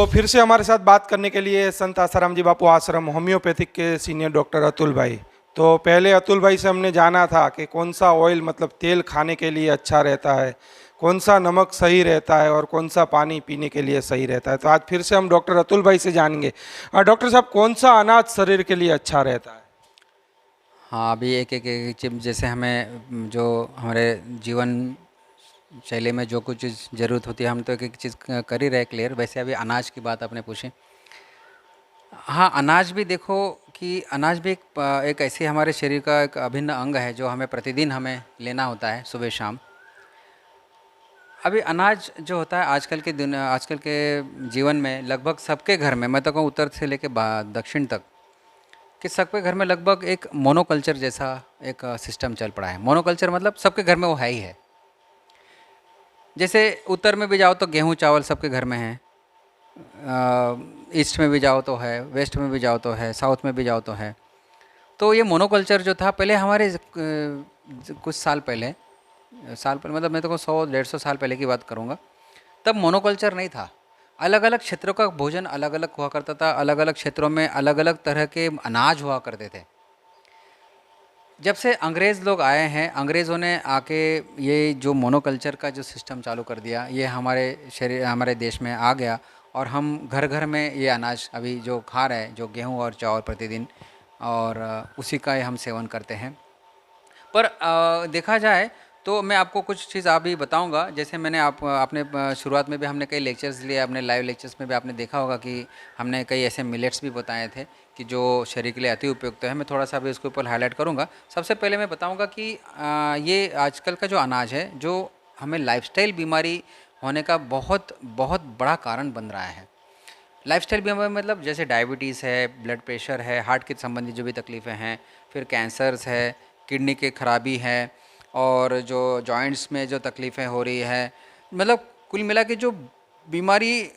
फिर से हमारे साथ बात करने के लिए संत आसाराम जी बापू आश्रम होम्योपैथिक के सीनियर डॉक्टर अतुल भाई। तो पहले अतुल भाई से हमने जाना था कि कौन सा ऑयल मतलब तेल खाने के लिए अच्छा रहता है, कौन सा नमक सही रहता है और कौन सा पानी पीने के लिए सही रहता है। तो आज फिर से हम डॉक्टर अतुल भाई से जानेंगे। डॉक्टर साहब, कौन सा अनाज शरीर के लिए अच्छा रहता है? हाँ, अभी एक चीज़ जैसे हमें जो हमारे जीवन शैली में जो कुछ चीज़ ज़रूरत होती है, हम तो एक चीज़ कर ही रहे क्लियर। वैसे अभी अनाज की बात आपने पूछी। हाँ, अनाज भी देखो कि अनाज भी एक ऐसी हमारे शरीर का एक अभिन्न अंग है जो हमें प्रतिदिन हमें लेना होता है सुबह शाम। अभी अनाज जो होता है आजकल के जीवन में लगभग सबके घर में, मैं तो कहूँ उत्तर से लेके दक्षिण तक, कि सबके घर में लगभग एक मोनोकल्चर जैसा एक सिस्टम चल पड़ा है। मोनोकल्चर मतलब सबके घर में वो है ही है। जैसे उत्तर में भी जाओ तो गेहूँ चावल सबके घर में है, ईस्ट में भी जाओ तो है, वेस्ट में भी जाओ तो है, साउथ में भी जाओ तो है। तो ये मोनोकल्चर जो था पहले हमारे कुछ साल पहले मतलब मैं तो 100-150 साल पहले की बात करूँगा, तब मोनोकल्चर नहीं था। अलग अलग क्षेत्रों का भोजन अलग अलग हुआ करता था, अलग अलग क्षेत्रों में अलग अलग तरह के अनाज हुआ करते थे। जब से अंग्रेज़ लोग आए हैं, अंग्रेज़ों ने आके ये जो मोनोकल्चर का जो सिस्टम चालू कर दिया, ये हमारे देश में आ गया और हम घर घर में ये अनाज अभी जो खा रहे हैं, जो गेहूँ और चावल प्रतिदिन, और उसी का ही हम सेवन करते हैं। पर देखा जाए तो मैं आपको कुछ चीज़ अभी बताऊंगा। जैसे मैंने आपने शुरुआत में भी हमने कई लेक्चर्स लिए, अपने लाइव लेक्चर्स में भी आपने देखा होगा कि हमने कई ऐसे मिलेट्स भी बताए थे कि जो शरीर के लिए अति उपयुक्त है। मैं थोड़ा सा अभी उसके ऊपर हाईलाइट करूंगा। सबसे पहले मैं बताऊंगा कि ये आजकल का जो अनाज है, जो हमें लाइफस्टाइल बीमारी होने का बहुत बहुत बड़ा कारण बन रहा है। लाइफस्टाइल बीमारी मतलब जैसे डायबिटीज़ है, ब्लड प्रेशर है, हार्ट के संबंधी जो भी तकलीफ़ें हैं, फिर कैंसर्स है, किडनी की खराबी है, और जो जॉइंट्स में जो तकलीफ़ें हो रही है, मतलब कुल मिला के जो बीमारी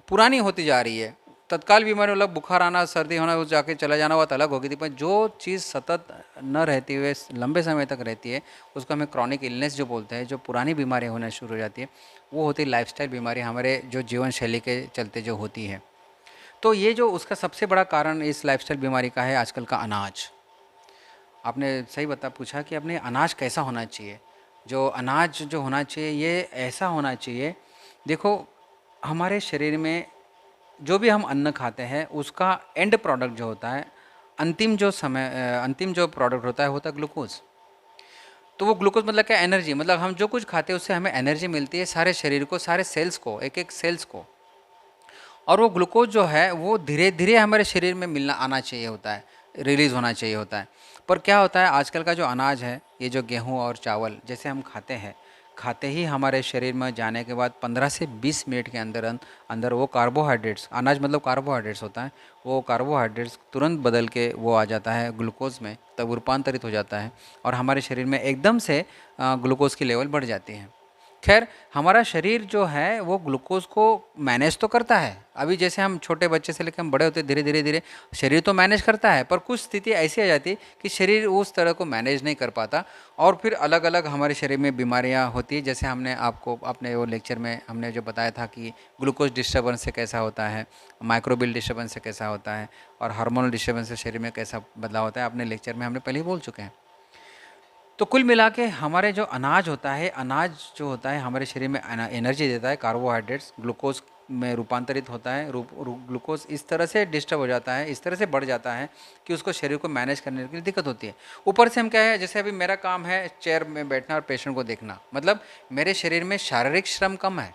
पुरानी होती जा रही है। तत्काल बीमारी मतलब बुखार आना, सर्दी होना, उस जाके चला जाना बात अलग होगी थी, पर जो चीज़ सतत न रहती हुए लंबे समय तक रहती है, उसको हमें क्रॉनिक इलनेस जो बोलते हैं, जो पुरानी बीमारी होना शुरू हो जाती है, वो होती है लाइफस्टाइल बीमारी, हमारे जो जीवन शैली के चलते जो होती है। तो ये जो उसका सबसे बड़ा कारण इस लाइफस्टाइल बीमारी का है आजकल का अनाज। आपने सही पूछा कि अपने अनाज कैसा होना चाहिए। जो अनाज जो होना चाहिए ये ऐसा होना चाहिए। देखो, हमारे शरीर में जो भी हम अन्न खाते हैं उसका एंड प्रोडक्ट जो होता है, अंतिम जो प्रोडक्ट होता है ग्लूकोज। तो वो ग्लूकोज मतलब क्या? एनर्जी। मतलब हम जो कुछ खाते हैं उससे हमें एनर्जी मिलती है, सारे शरीर को, सारे सेल्स को, एक एक सेल्स को। और वो ग्लूकोज जो है वो धीरे धीरे हमारे शरीर में मिलना आना चाहिए होता है, रिलीज़ होना चाहिए होता है। पर क्या होता है आजकल का जो अनाज है, ये जो गेहूँ और चावल जैसे हम खाते हैं, खाते ही हमारे शरीर में जाने के बाद 15 से 20 मिनट के अंदर अंदर वो कार्बोहाइड्रेट्स, अनाज मतलब कार्बोहाइड्रेट्स होता है, वो कार्बोहाइड्रेट्स तुरंत बदल के वो आ जाता है ग्लूकोज में, तब रूपांतरित हो जाता है और हमारे शरीर में एकदम से ग्लूकोज की लेवल बढ़ जाती है। खैर, हमारा शरीर जो है वो ग्लूकोज को मैनेज तो करता है। अभी जैसे हम छोटे बच्चे से लेकर हम बड़े होते धीरे धीरे धीरे शरीर तो मैनेज करता है, पर कुछ स्थिति ऐसी आ जाती है कि शरीर उस तरह को मैनेज नहीं कर पाता और फिर अलग अलग हमारे शरीर में बीमारियां होती है। जैसे हमने आपको अपने वो लेक्चर में हमने जो बताया था कि ग्लूकोज डिस्टर्बेंस से कैसा होता है, माइक्रोबियल डिस्टर्बेंस से कैसा होता है और हार्मोनल डिस्टर्बेंस से शरीर में कैसा बदलाव होता है, अपने लेक्चर में हमने पहले ही बोल चुके हैं। तो कुल मिला के हमारे जो अनाज होता है, अनाज जो होता है हमारे शरीर में एनर्जी देता है, कार्बोहाइड्रेट्स ग्लूकोज में रूपांतरित होता है। ग्लूकोज इस तरह से डिस्टर्ब हो जाता है, इस तरह से बढ़ जाता है कि उसको शरीर को मैनेज करने के लिए दिक्कत होती है। ऊपर से हम क्या है, जैसे अभी मेरा काम है चेयर में बैठना और पेशेंट को देखना, मतलब मेरे शरीर में शारीरिक श्रम कम है।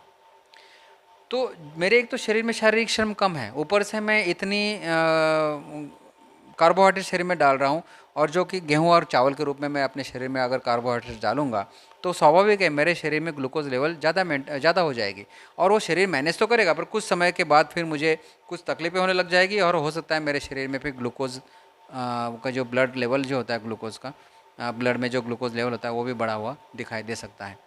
तो मेरे एक तो शरीर में शारीरिक श्रम कम है, ऊपर से मैं इतनी कार्बोहाइड्रेट शरीर में डाल रहा हूँ, और जो कि गेहूं और चावल के रूप में मैं अपने शरीर में अगर कार्बोहाइड्रेट डालूंगा तो स्वाभाविक है मेरे शरीर में ग्लूकोज लेवल ज़्यादा हो जाएगी और वो शरीर मैनेज तो करेगा, पर कुछ समय के बाद फिर मुझे कुछ तकलीफें होने लग जाएगी और हो सकता है मेरे शरीर में फिर ग्लूकोज का जो ब्लड लेवल जो होता है, ग्लूकोज का ब्लड में जो ग्लूकोज लेवल होता है वो भी बढ़ा हुआ दिखाई दे सकता है।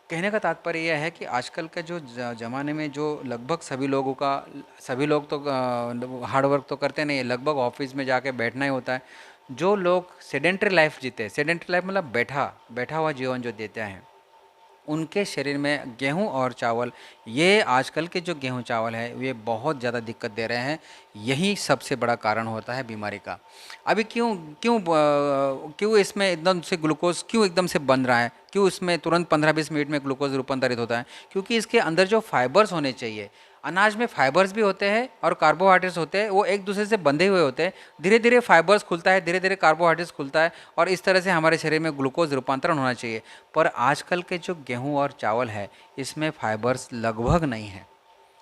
कहने का तात्पर्य यह है कि आजकल का जो ज़माने में जो लगभग सभी लोग तो हार्ड वर्क तो करते नहीं है, लगभग ऑफिस में जाके बैठना ही होता है। जो लोग सेडेंट्री लाइफ जीते हैं, सेडेंट्री लाइफ मतलब बैठा हुआ जीवन जो देते हैं, उनके शरीर में गेहूं और चावल, ये आजकल के जो गेहूं चावल है ये बहुत ज़्यादा दिक्कत दे रहे हैं। यही सबसे बड़ा कारण होता है बीमारी का। अभी क्यों क्यों क्यों इसमें एकदम से ग्लूकोज क्यों एकदम से बन रहा है, क्यों इसमें तुरंत 15-20 मिनट में ग्लूकोज रूपांतरित होता है? क्योंकि इसके अंदर जो फाइबर्स होने चाहिए, अनाज में फाइबर्स भी होते हैं और कार्बोहाइड्रेट्स होते हैं, वो एक दूसरे से बंधे हुए होते हैं। धीरे धीरे फाइबर्स खुलता है, धीरे धीरे कार्बोहाइड्रेट्स खुलता है और इस तरह से हमारे शरीर में ग्लूकोज रूपांतरण होना चाहिए। पर आजकल के जो गेहूं और चावल है इसमें फाइबर्स लगभग नहीं है,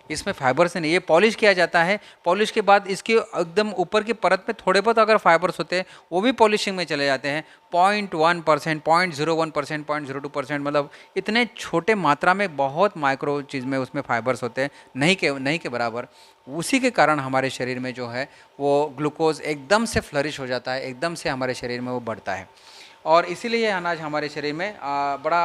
इसमें फाइबर से नहीं, ये पॉलिश किया जाता है। पॉलिश के बाद इसके एकदम ऊपर की परत में थोड़े बहुत अगर फाइबर्स होते हैं वो भी पॉलिशिंग में चले जाते हैं। 0.1%, 0.01%, 0.02%, मतलब इतने छोटे मात्रा में बहुत माइक्रो चीज़ में उसमें फाइबर्स होते हैं, नहीं के बराबर। उसी के कारण हमारे शरीर में जो है वो ग्लूकोज एकदम से फ्लरिश हो जाता है, एकदम से हमारे शरीर में वो बढ़ता है और इसीलिए ये अनाज हमारे शरीर में बड़ा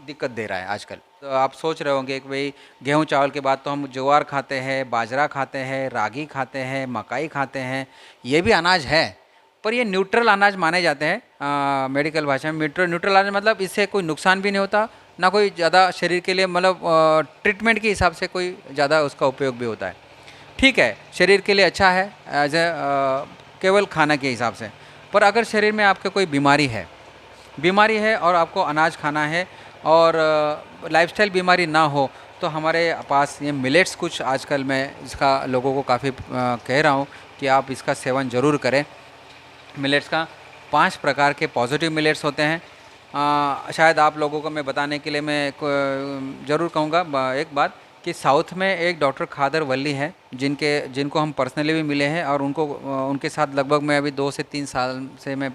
दिक्कत दे रहा है आजकल। तो आप सोच रहे होंगे कि भाई गेहूं चावल के बाद तो हम ज्वार खाते हैं, बाजरा खाते हैं, रागी खाते हैं, मकाई खाते हैं, ये भी अनाज है पर ये न्यूट्रल अनाज माने जाते हैं मेडिकल भाषा में। न्यूट्रल अनाज मतलब इससे कोई नुकसान भी नहीं होता, ना कोई ज़्यादा शरीर के लिए मतलब ट्रीटमेंट के हिसाब से कोई ज़्यादा उसका उपयोग भी होता है। ठीक है, शरीर के लिए अच्छा है एज ए केवल खाना के हिसाब से। पर अगर शरीर में आपके कोई बीमारी है और आपको अनाज खाना है और लाइफस्टाइल बीमारी ना हो तो हमारे पास ये मिलेट्स कुछ आजकल मैं इसका लोगों को काफ़ी कह रहा हूँ कि आप इसका सेवन ज़रूर करें। मिलेट्स का 5 प्रकार के पॉजिटिव मिलेट्स होते हैं। शायद आप लोगों को मैं बताने के लिए मैं ज़रूर कहूँगा एक बात कि साउथ में एक डॉक्टर खादर वल्ली है जिनको हम पर्सनली भी मिले हैं और उनके साथ लगभग मैं अभी 2 से 3 साल से मैं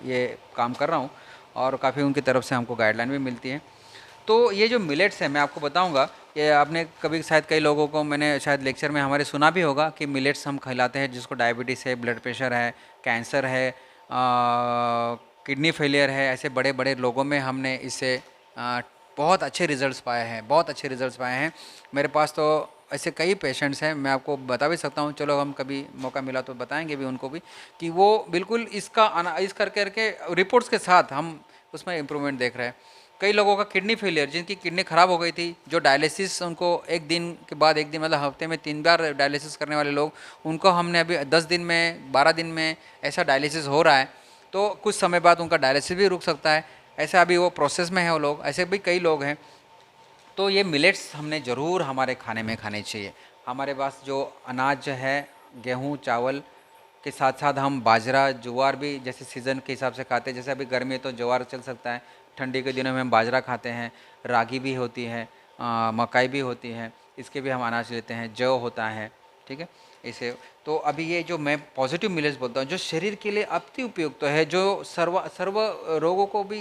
ये काम कर रहा हूँ और काफ़ी उनकी तरफ से हमको गाइडलाइन भी मिलती है। तो ये जो मिलेट्स है मैं आपको बताऊंगा, ये आपने कभी शायद कई लोगों को मैंने शायद लेक्चर में हमारे सुना भी होगा कि मिलेट्स हम खिलाते हैं जिसको डायबिटीज़ है, ब्लड प्रेशर है, कैंसर है, किडनी फेलियर है, ऐसे बड़े बड़े लोगों में हमने इससे बहुत अच्छे रिजल्ट्स पाए हैं। मेरे पास तो ऐसे कई पेशेंट्स हैं, मैं आपको बता भी सकता हूँ, चलो हम कभी मौका मिला तो बताएंगे भी उनको भी कि वो बिल्कुल इस करके रिपोर्ट्स के साथ हम उसमें इम्प्रूवमेंट देख रहे हैं। कई लोगों का किडनी फेलियर, जिनकी किडनी ख़राब हो गई थी, जो डायलिसिस उनको एक दिन के बाद एक दिन मतलब हफ्ते में 3 बार डायलिसिस करने वाले लोग, उनको हमने अभी 10 दिन में 12 दिन में ऐसा डायलिसिस हो रहा है, तो कुछ समय बाद उनका डायलिसिस भी रुक सकता है। ऐसा अभी वो प्रोसेस में है वो लोग, ऐसे भी कई लोग हैं। तो ये मिलेट्स हमने ज़रूर हमारे खाने में खाने चाहिए। हमारे पास जो अनाज है गेहूँ चावल के साथ साथ हम बाजरा ज्वार भी जैसे सीज़न के हिसाब से खाते हैं। जैसे अभी गर्मी है तो ज्वार चल सकता है, ठंडी के दिनों में हम बाजरा खाते हैं, रागी भी होती है, मकाई भी होती है, इसके भी हम अनाज लेते हैं, जौ होता है, ठीक है। इसे तो अभी ये जो मैं पॉजिटिव मिलेट्स बोलता हूँ जो शरीर के लिए अति उपयुक्त है, जो सर्व रोगों को भी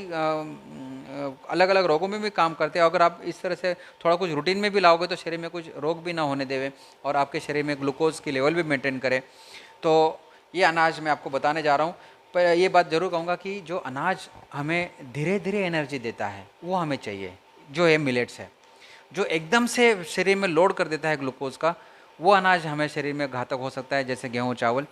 अलग अलग रोगों में भी काम करते हैं। अगर आप इस तरह से थोड़ा कुछ रूटीन में भी लाओगे तो शरीर में कुछ रोग भी ना होने देवे और आपके शरीर में ग्लूकोज की लेवल भी मेंटेन करे। तो ये अनाज मैं आपको बताने जा रहा हूँ। पर ये बात ज़रूर कहूँगा कि जो अनाज हमें धीरे धीरे एनर्जी देता है वो हमें चाहिए, जो ये मिलेट्स है, जो एकदम से शरीर में लोड कर देता है ग्लूकोज का, वो अनाज हमें शरीर में घातक हो सकता है, जैसे गेहूँ चावल।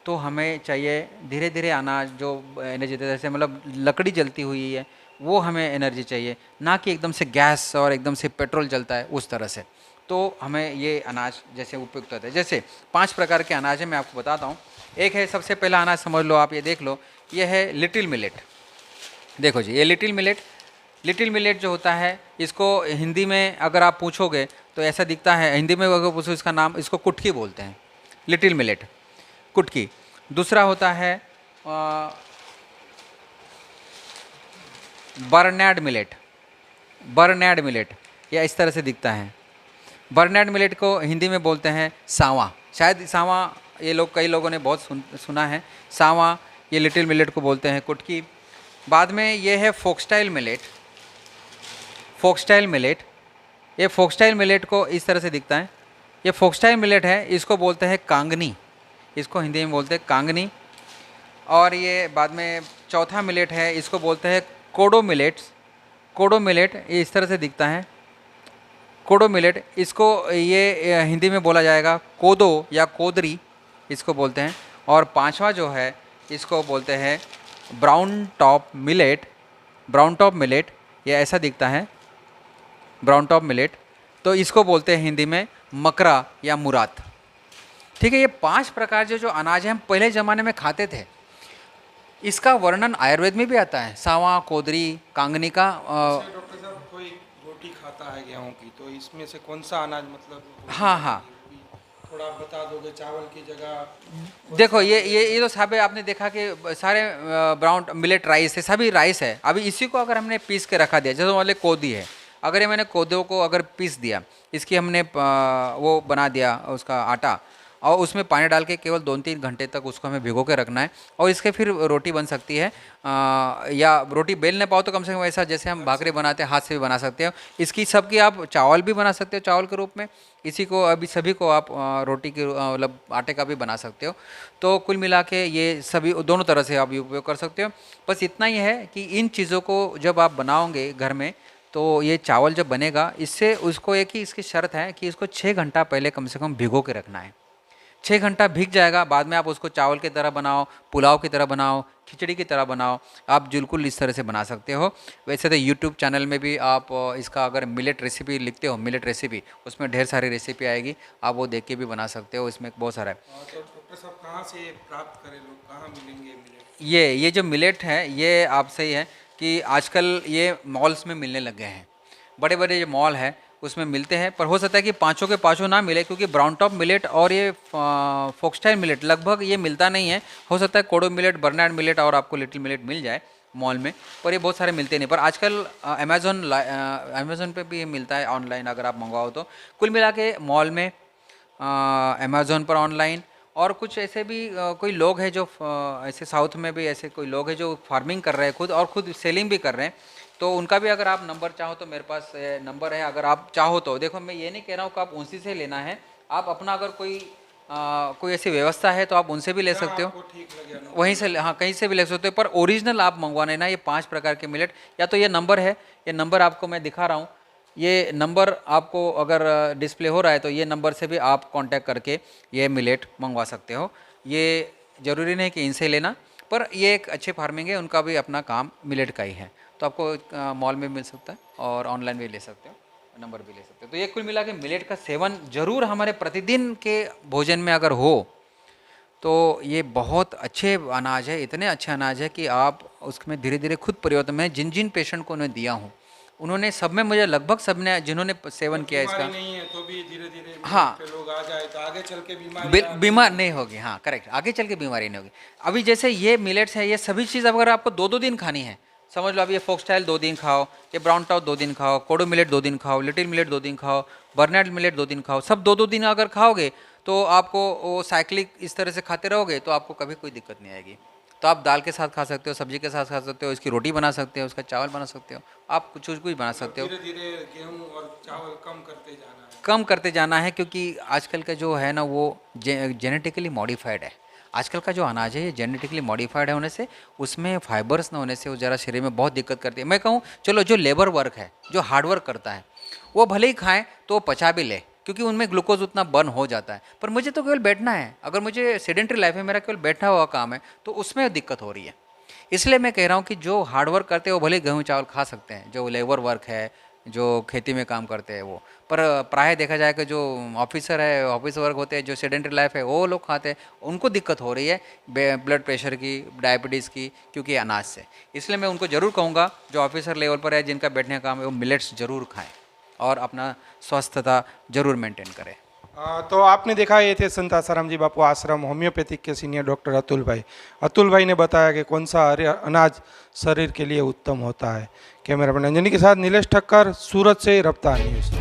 तो हमें चाहिए धीरे धीरे अनाज जो एनर्जी देता है, जैसे मतलब लकड़ी जलती हुई है वो हमें एनर्जी चाहिए, ना कि एकदम से गैस और एकदम से पेट्रोल जलता है उस तरह से। तो हमें ये अनाज जैसे उपयुक्त होता है। जैसे 5 प्रकार के अनाज है, मैं आपको बताता हूँ। एक है सबसे पहला अनाज, समझ लो आप, ये देख लो, ये है लिटिल मिलेट। देखो जी, ये लिटिल मिलेट जो होता है, इसको हिंदी में अगर आप पूछोगे तो ऐसा दिखता है, हिंदी में अगर पूछो इसका नाम, इसको कुटकी बोलते हैं, लिटिल मिलेट, कुटकी। दूसरा होता है बर्नैड मिलेट, या इस तरह से दिखता है। बर्नैड मिलेट को हिंदी में बोलते हैं सांवा, शायद सांवा ये लोग कई लोगों ने बहुत सुना है, सांवा ये लिटिल मिलेट को बोलते हैं, कुटकी। बाद में ये है फोक्सटाइल मिलेट। ये फोक्सटाइल मिलेट को इस तरह से दिखता है, ये फोक्सटाइल मिलेट है, इसको बोलते हैं कांगनी, इसको हिंदी में बोलते हैं कांगनी। और ये बाद में चौथा मिलेट है, इसको बोलते हैं कोडो मिलेट, ये इस तरह से दिखता है, कोडो मिलेट। इसको ये हिंदी में बोला जाएगा कोदो या कोदरी, इसको बोलते हैं। और पांचवा जो है इसको बोलते हैं ब्राउन टॉप मिलेट, ये ऐसा दिखता है। ब्राउन टॉप मिलेट, तो इसको बोलते हैं हिंदी में मकरा या मुराद। ठीक है, ये 5 प्रकार जो अनाज हैं हम पहले ज़माने में खाते थे। इसका वर्णन आयुर्वेद में भी आता है, सावा, कोदरी, कांगनी का। डॉक्टर साहब कोई रोटी खाता है गेहूं की, तो इसमें से कौन सा अनाज मतलब हाँ हाँ, थोड़ा आप बता दोगे चावल की जगह? देखो ये तो साहब आपने देखा कि सारे ब्राउन मिलेट राइस है, सभी राइस है। अभी इसी को अगर हमने पीस के रखा दिया, जैसे मान लीजिए कोदी है, अगर ये मैंने कोदो को अगर पीस दिया, इसकी हमने वो बना दिया उसका आटा, और उसमें पानी डाल के केवल 2-3 घंटे तक उसको हमें भिगो के रखना है, और इसके फिर रोटी बन सकती है। या रोटी बेल नहीं पाओ तो कम से कम ऐसा जैसे हम भाकरी बनाते हैं हाथ से भी बना सकते हो। इसकी सबकी आप चावल भी बना सकते हो, चावल के रूप में। इसी को अभी सभी को आप रोटी के मतलब आटे का भी बना सकते हो। तो कुल मिला के ये सभी दोनों तरह से आप उपयोग कर सकते हो। बस इतना ही है कि इन चीज़ों को जब आप बनाओगे घर में, तो ये चावल जब बनेगा, इससे उसको एक ही इसकी शर्त है कि इसको 6 घंटा पहले कम से कम भिगो के रखना है। 6 घंटा भीग जाएगा, बाद में आप उसको चावल की तरह बनाओ, पुलाव की तरह बनाओ, खिचड़ी की तरह बनाओ, आप बिल्कुल इस तरह से बना सकते हो। वैसे तो यूट्यूब चैनल में भी आप इसका अगर मिलेट रेसिपी लिखते हो, मिलेट रेसिपी, उसमें ढेर सारी रेसिपी आएगी, आप वो देख के भी बना सकते हो। इसमें बहुत सारा है। तो डॉक्टर साहब कहाँ से प्राप्त करें, लोग कहाँ मिलेंगे मिलेट? ये जो मिलेट है, ये आप सही है कि आजकल ये मॉल्स में मिलने लग गए हैं। बड़े बड़े जो मॉल है उसमें मिलते हैं, पर हो सकता है कि पाँचों के पाँचों ना मिले, क्योंकि ब्राउन टॉप मिलेट और ये फोक्सटाइल मिलेट लगभग ये मिलता नहीं है। हो सकता है कोडो मिलेट, बर्नार्ड मिलेट और आपको लिटिल मिलेट मिल जाए मॉल में, पर ये बहुत सारे मिलते नहीं। पर आजकल अमेज़ोन पे भी ये मिलता है ऑनलाइन, अगर आप मंगवाओ तो। कुल मिला के मॉल में, अमेज़ोन पर ऑनलाइन, और कुछ ऐसे भी कोई लोग हैं जो ऐसे साउथ में भी ऐसे कोई लोग हैं जो फार्मिंग कर रहे हैं खुद, और खुद सेलिंग भी कर रहे हैं। तो उनका भी अगर आप नंबर चाहो तो मेरे पास नंबर है, अगर आप चाहो तो। देखो, मैं ये नहीं कह रहा हूँ कि आप उनसे से लेना है, आप अपना अगर कोई ऐसी व्यवस्था है तो आप उनसे भी ले सकते हो, वहीं से, हाँ, कहीं से भी ले सकते हो। पर ओरिजिनल आप मंगवाने ना, ये 5 प्रकार के मिलेट, या तो ये नंबर है, ये नंबर आपको मैं दिखा रहा हूँ, ये नंबर आपको अगर डिस्प्ले हो रहा है तो ये नंबर से भी आप कांटेक्ट करके ये मिलेट मंगवा सकते हो। ये ज़रूरी नहीं कि इनसे लेना, पर ये एक अच्छे फार्मिंग है, उनका भी अपना काम मिलेट का ही है। तो आपको मॉल में मिल सकता है और ऑनलाइन भी ले सकते हो, नंबर भी ले सकते हो। तो ये कुल मिला के मिलेट का सेवन जरूर हमारे प्रतिदिन के भोजन में अगर हो तो ये बहुत अच्छे अनाज है, इतने अच्छे अनाज है कि आप उसमें धीरे धीरे खुद परिवर्तन। मैं जिन जिन पेशेंट को उन्हें दिया हूँ, उन्होंने सब में, मुझे लगभग सब ने जिन्होंने सेवन किया इसका, नहीं है तो भी धीरे धीरे हाँ, पे लोग आ जाए तो आगे चल के बीमारी बीमार नहीं होगी। हाँ, करेक्ट, आगे चल के बीमारी नहीं होगी। अभी जैसे ये मिलेट्स है, ये सभी चीज़ अगर आपको 2-2 दिन खानी है, समझ लो, अब ये फोक्सटाइल 2 दिन खाओ, ये ब्राउन टॉप 2 दिन खाओ, कोडो मिलेट 2 दिन खाओ, लिटिल मिलेट 2 दिन खाओ, बर्नार्ड मिलेट 2 दिन खाओ, सब 2-2 दिन अगर खाओगे तो आपको वो साइक्लिक इस तरह से खाते रहोगे तो आपको कभी कोई दिक्कत नहीं आएगी। तो आप दाल के साथ खा सकते हो, सब्जी के साथ खा सकते हो, इसकी रोटी बना सकते हो, उसका चावल बना सकते हो, आप कुछ कुछ बना सकते हो। धीरे धीरे गेहूं और चावल कम करते जाना है, कम करते जाना है, क्योंकि आजकल का जो है ना वो जेनेटिकली मॉडिफाइड है। आजकल का जो अनाज है ये जेनेटिकली मॉडिफाइड है होने से, उसमें फाइबर्स ना होने से वो ज़रा शरीर में बहुत दिक्कत करती है। मैं कहूँ चलो, जो लेबर वर्क है, जो हार्ड वर्क करता है, वो भले ही खाएं तो वो पचा भी ले, क्योंकि उनमें ग्लूकोज उतना बर्न हो जाता है। पर मुझे तो केवल बैठना है, अगर मुझे सेडेंटरी लाइफ में मेरा केवल बैठा हुआ काम है तो उसमें दिक्कत हो रही है। इसलिए मैं कह रहा हूँ कि जो हार्ड वर्क करते हैं वो भले गेहूँ चावल खा सकते हैं, जो लेबर वर्क है, जो खेती में काम करते हैं वो। पर प्राय देखा जाए कि जो ऑफिसर है, ऑफिस वर्क होते हैं, जो सेडेंटरी लाइफ है, वो लोग खाते हैं, उनको दिक्कत हो रही है ब्लड प्रेशर की, डायबिटीज़ की, क्योंकि अनाज से। इसलिए मैं उनको ज़रूर कहूँगा, जो ऑफिसर लेवल पर है, जिनका बैठने का काम है, वो मिलेट्स ज़रूर खाएँ और अपना स्वस्थता ज़रूर मेंटेन करें। तो आपने देखा, ये थे संत आसाराम जी बापू आश्रम होम्योपैथिक के सीनियर डॉक्टर अतुल भाई ने बताया कि कौन सा अनाज शरीर के लिए उत्तम होता है। कैमरामैन अंजनी के साथ नीलेश ठक्कर, सूरत से रफ्तार न्यूज़।